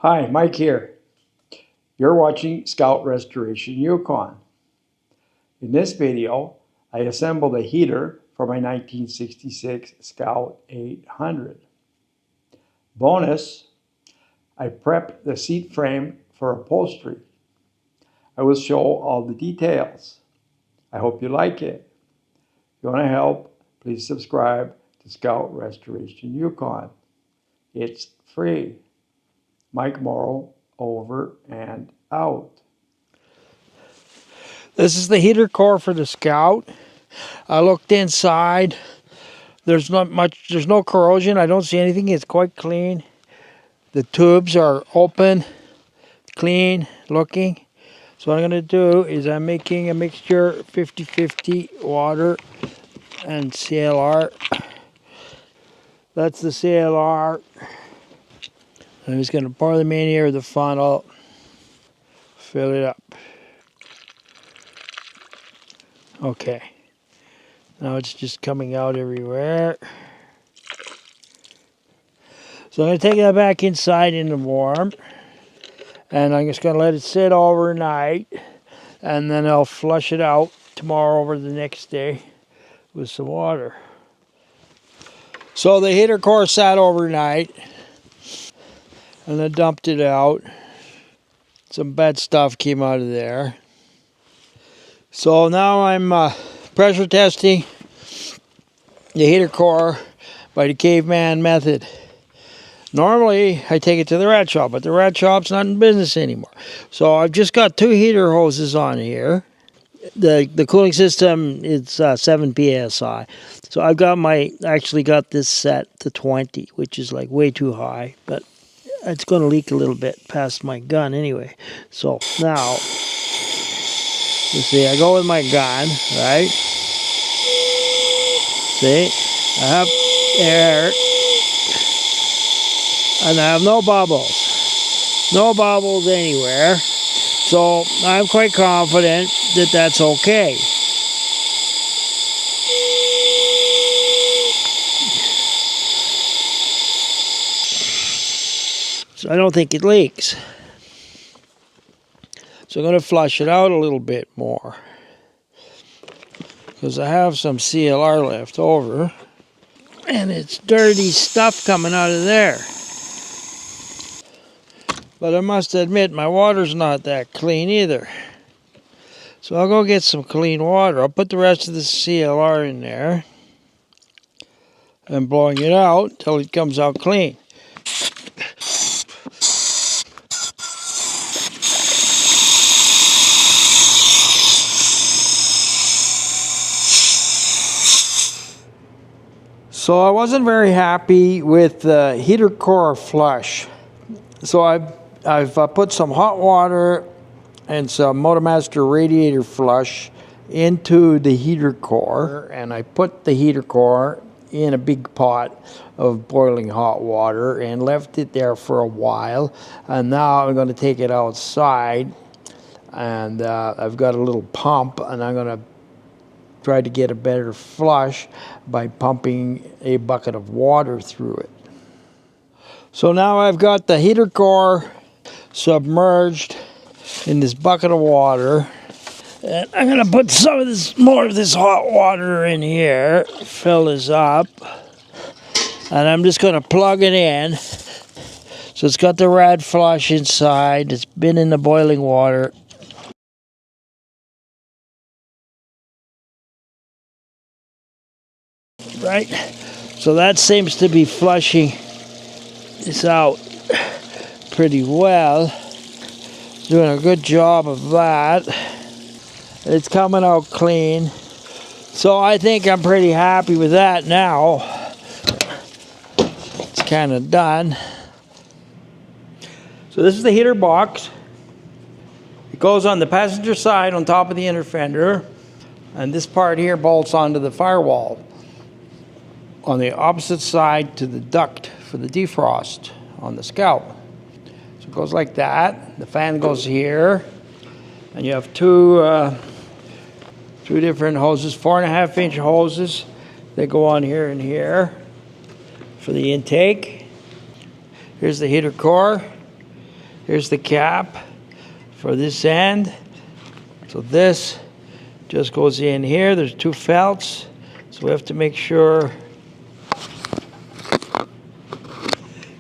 Hi, Mike here. You're watching Scout Restoration Yukon. In this video, I assembled a heater for my 1966 Scout 800. Bonus, I prepped the seat frame for upholstery. I will show all the details. I hope you like it. If you want to help, please subscribe to Scout Restoration Yukon. It's free. Mike Morrow, over and out. This is the heater core for the Scout. I looked inside. There's no corrosion. I don't see anything. It's quite clean. The tubes are open, clean looking. So what I'm going to do is I'm making a mixture 50-50 water and CLR. That's the CLR. I'm just going to pour them in here with the funnel, fill it up. Okay. Now it's just coming out everywhere. So I'm going to take that back inside in the warm. And I'm just going to let it sit overnight. And then I'll flush it out tomorrow or the next day with some water. So the heater core sat overnight. And I dumped it out. Some bad stuff came out of there. So now I'm pressure testing the heater core by the caveman method. Normally, I take it to the rat shop, but the rat shop's not in business anymore. So I've just got 2 heater hoses on here. The cooling system is 7 psi. So I've got actually got this set to 20, which is like way too high, but it's going to leak a little bit past my gun anyway. So now, you see, I go with my gun, right? See, I have air. And I have no bubbles. No bubbles anywhere. So I'm quite confident that that's okay. So I don't think it leaks. So I'm going to flush it out a little bit more. Because I have some CLR left over. And it's dirty stuff coming out of there. But I must admit, my water's not that clean either. So I'll go get some clean water. I'll put the rest of the CLR in there. And blowing it out until it comes out clean. So I wasn't very happy with the heater core flush. So I've put some hot water and some MotoMaster radiator flush into the heater core, and I put the heater core in a big pot of boiling hot water and left it there for a while. And now I'm going to take it outside, and I've got a little pump, and I'm going to try to get a better flush by pumping a bucket of water through it. So now I've got the heater core submerged in this bucket of water. And I'm going to put more of this hot water in here, fill this up, and I'm just going to plug it in. So it's got the rad flush inside. It's been in the boiling water. Right? So that seems to be flushing this out pretty well. Doing a good job of that. It's coming out clean. So I think I'm pretty happy with that now. It's kind of done. So this is the heater box. It goes on the passenger side on top of the inner fender. And this part here bolts onto the firewall on the opposite side to the duct for the defrost on the Scout. So it goes like that. The fan goes here. And you have two different hoses, 4.5-inch hoses. They go on here and here for the intake. Here's the heater core. Here's the cap for this end. So this just goes in here. There's two felts. So we have to make sure it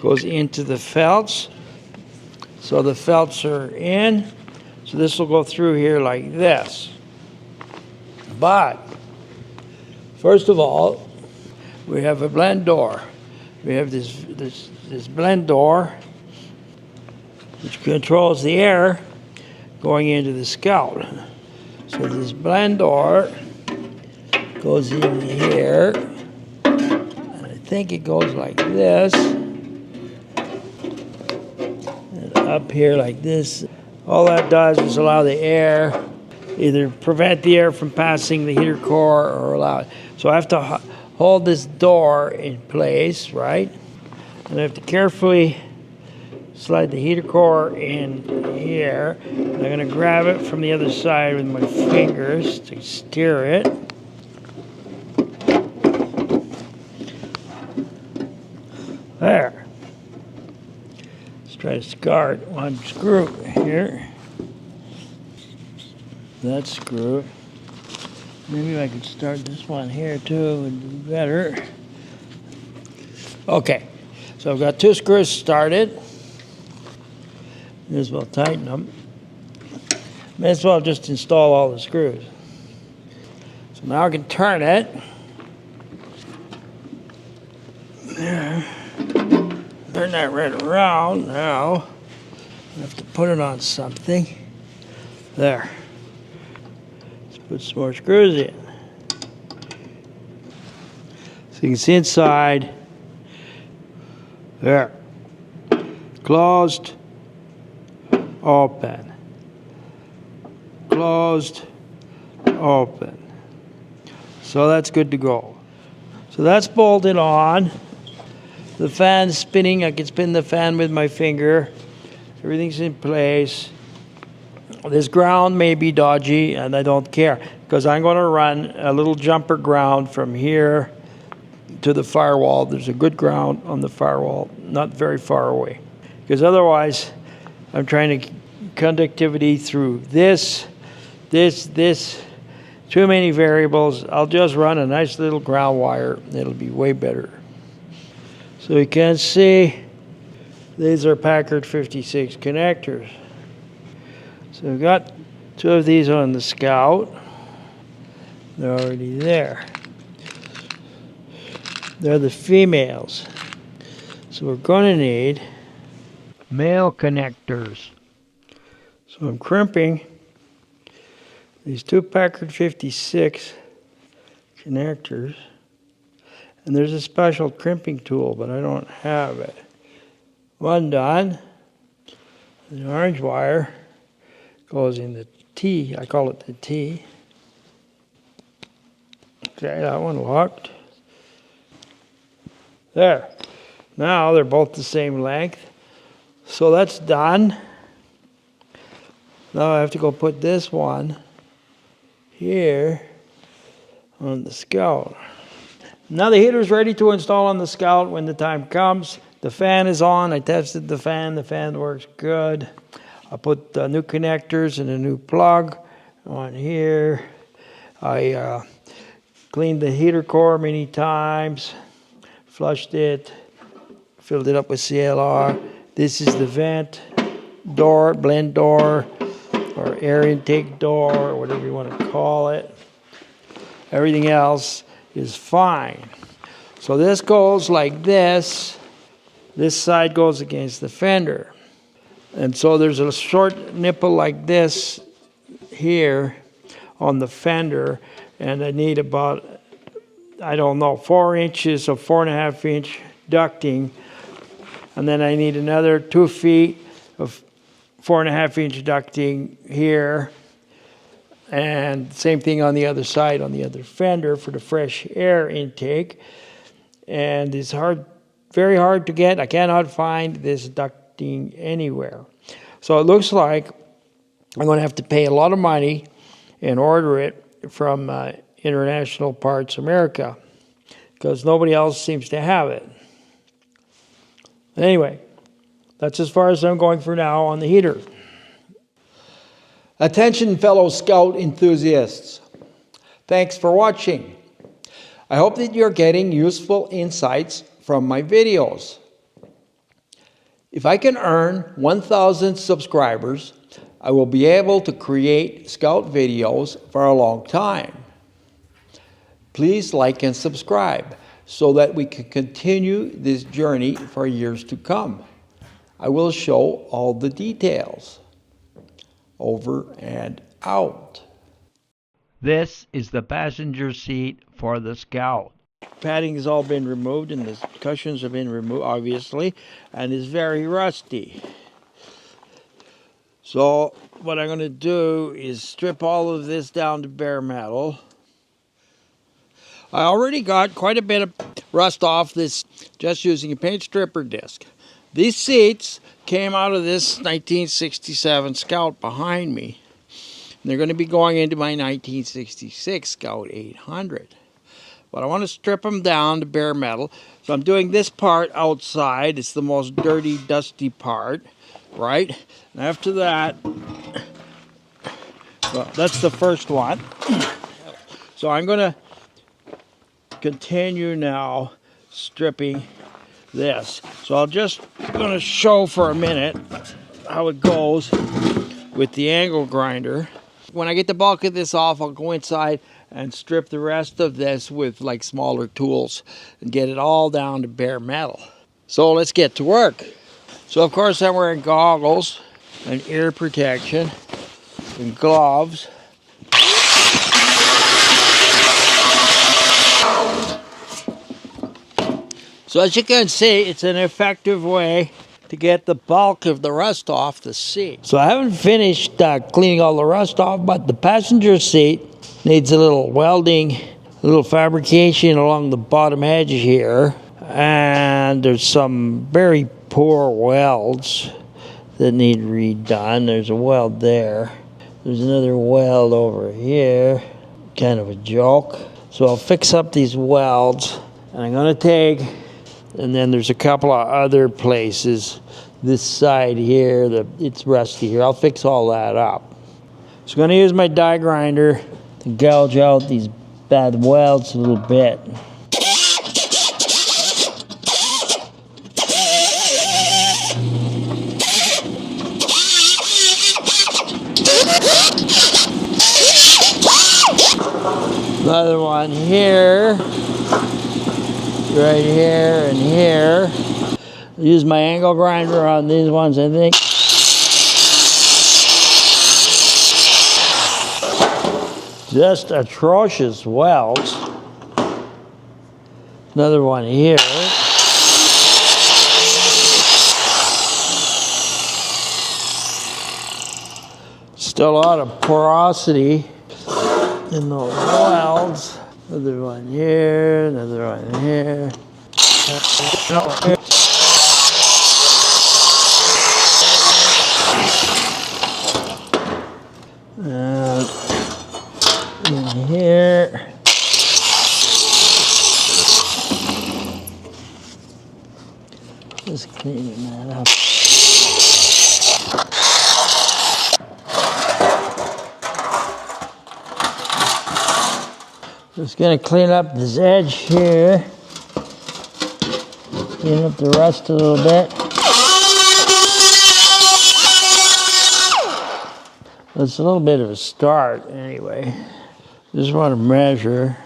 goes into the felts. So the felts are in. So this will go through here like this. But first of all, we have a blend door. We have this blend door which controls the air going into the Scout. So this blend door goes in here, and I think it goes like this, and up here like this. All that does is allow the air, either prevent the air from passing the heater core or allow it. So I have to hold this door in place, right? And I have to carefully slide the heater core in here. I'm going to grab it from the other side with my fingers to steer it. There. Let's try to start one screw here. That screw. Maybe I could start this one here too, would be better. Okay, so I've got two screws started. May as well tighten them. May as well just install all the screws. So now I can turn it. There. Turn that right around now. I have to put it on something. There. Let's put some more screws in. So you can see inside. There. Closed. Open. Closed. Open. So that's good to go. So that's bolted on. The fan's spinning. I can spin the fan with my finger. Everything's in place. This ground may be dodgy, and I don't care, because I'm going to run a little jumper ground from here to the firewall. There's a good ground on the firewall, not very far away. Because otherwise, I'm trying to conductivity through this. Too many variables. I'll just run a nice little ground wire. It'll be way better. So you can see these are Packard 56 connectors. So we've got two of these on the Scout. They're already there. They're the females. So we're going to need male connectors. So I'm crimping these two Packard 56 connectors. And there's a special crimping tool, but I don't have it. One done. The orange wire goes in the T. I call it the T. Okay, that one locked. There. Now they're both the same length. So that's done. Now I have to go put this one here on the Scout. Now the heater's ready to install on the Scout when the time comes. The fan is on. I tested the fan. The fan works good. I put new connectors and a new plug on here. I cleaned the heater core many times, flushed it, filled it up with CLR. This is the vent door, blend door, or air intake door, or whatever you want to call it. Everything else is fine. So this goes like this. This side goes against the fender. And so there's a short nipple like this here on the fender, and I need about, I don't know, 4 inches of 4.5 inch ducting, and then I need another 2 feet of 4.5 inch ducting here, and same thing on the other side on the other fender for the fresh air intake. And it's very hard to get. I cannot find this ducting anywhere. So it looks like I'm going to have to pay a lot of money and order it from International Parts America, because nobody else seems to have it. Anyway, That's as far as I'm going for now on the heater. Attention, fellow Scout enthusiasts. Thanks for watching. I hope that you're getting useful insights from my videos. If I can earn 1,000 subscribers, I will be able to create Scout videos for a long time. Please like and subscribe so that we can continue this journey for years to come. I will show all the details. Over and out. This is the passenger seat for the Scout. Padding has all been removed and the cushions have been removed, obviously, and is very rusty. So what I'm going to do is strip all of this down to bare metal. I already got quite a bit of rust off this just using a paint stripper disc. These seats came out of this 1967 Scout behind me. They're going to be going into my 1966 Scout 800. But I want to strip them down to bare metal. So I'm doing this part outside. It's the most dirty, dusty part, right? And after that, well, that's the first one. So I'm going to continue now stripping this. So I'll just going to show for a minute how it goes with the angle grinder. When I get the bulk of this off, I'll go inside and strip the rest of this with like smaller tools and get it all down to bare metal. So let's get to work. So of course I'm wearing goggles and ear protection and gloves. So as you can see, it's an effective way to get the bulk of the rust off the seat. So I haven't finished cleaning all the rust off, but the passenger seat needs a little welding, a little fabrication along the bottom edge here. And there's some very poor welds that need redone. There's a weld there. There's another weld over here. Kind of a joke. So I'll fix up these welds. And I'm going to take, and then there's a couple of other places. This side here, it's rusty here. I'll fix all that up. So I'm going to use my die grinder to gouge out these bad welds a little bit. Another one here, right here and here. I'll use my angle grinder on these ones, I think. Just atrocious welds. Another one here. Still a lot of porosity in those welds. Another one here, another one here. And in here. Just cleaning that up. Just gonna clean up this edge here. Clean up the rust a little bit. That's a little bit of a start anyway. Just want to measure.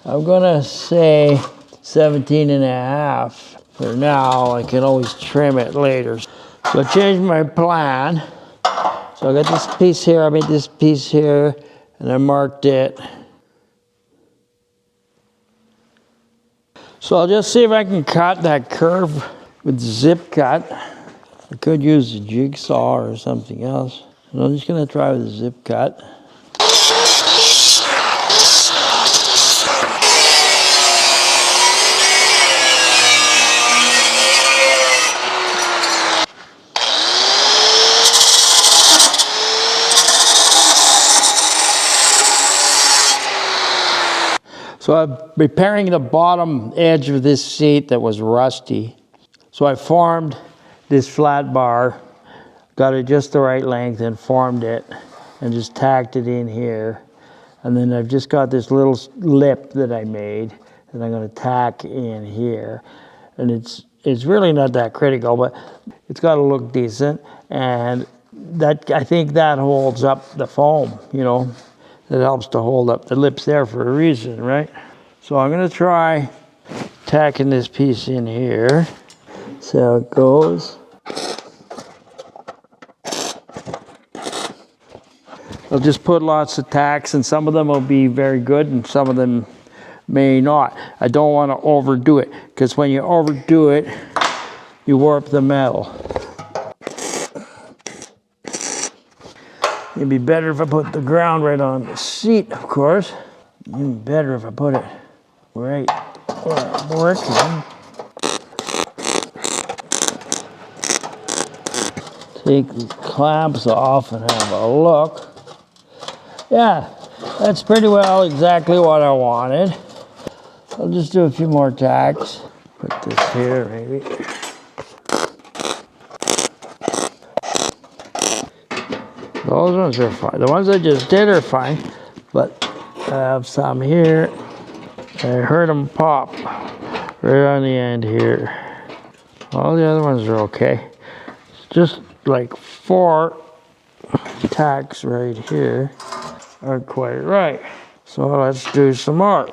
I'm gonna say 17.5 for now. I can always trim it later. So I changed my plan. So I got this piece here, I made this piece here, and I marked it. So I'll just see if I can cut that curve with the zip cut. I could use a jigsaw or something else. So I'm just gonna try with a zip cut. So I'm repairing the bottom edge of this seat that was rusty. So I formed this flat bar, got it just the right length and formed it and just tacked it in here. And then I've just got this little lip that I made that I'm going to tack in here. And it's really not that critical, but it's got to look decent. And that, I think that holds up the foam, you know. That helps to hold up the lips there for a reason, right? So I'm going to try tacking this piece in here. See how it goes. I'll just put lots of tacks, and some of them will be very good and some of them may not. I don't want to overdo it, because when you overdo it, you warp the metal. It'd be better if I put the ground right on the seat, of course. Even better if I put it right where I'm working. Take the clamps off and have a look. Yeah, that's pretty well exactly what I wanted. I'll just do a few more tacks. Put this here, maybe. Those ones are fine. The ones I just did are fine, but I have some here. I heard them pop right on the end here. All the other ones are okay. It's just like 4 tacks right here aren't quite right. So let's do some more.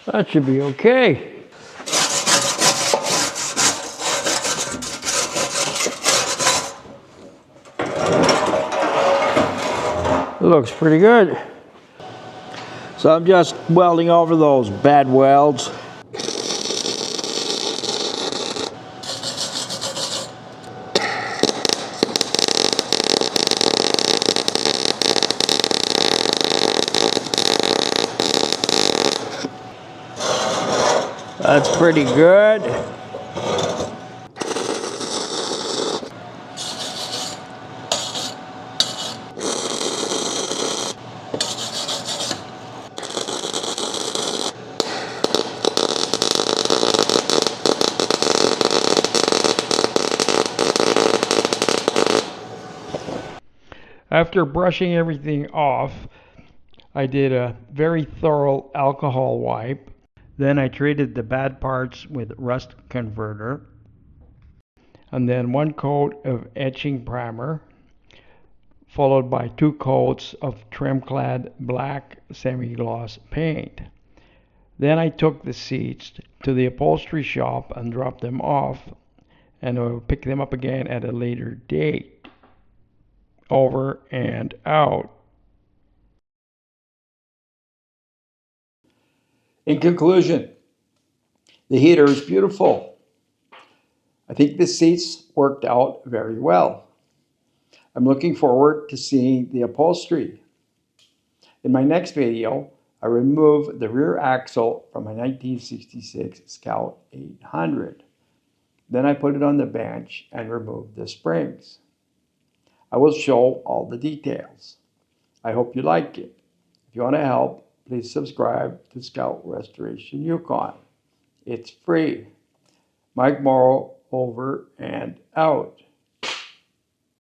That should be okay. It looks pretty good. So I'm just welding over those bad welds. That's pretty good. After brushing everything off, I did a very thorough alcohol wipe. Then I treated the bad parts with rust converter. And then 1 coat of etching primer, followed by 2 coats of trim-clad black semi-gloss paint. Then I took the seats to the upholstery shop and dropped them off, and I will pick them up again at a later date. Over and out. In conclusion, the heater is beautiful. I think the seats worked out very well. I'm looking forward to seeing the upholstery. In my next video, I remove the rear axle from my 1966 Scout 800. Then I put it on the bench and remove the springs. I will show all the details. I hope you like it. If you want to help, please subscribe to Scout Restoration Yukon. It's free. Mike Morrow, over and out.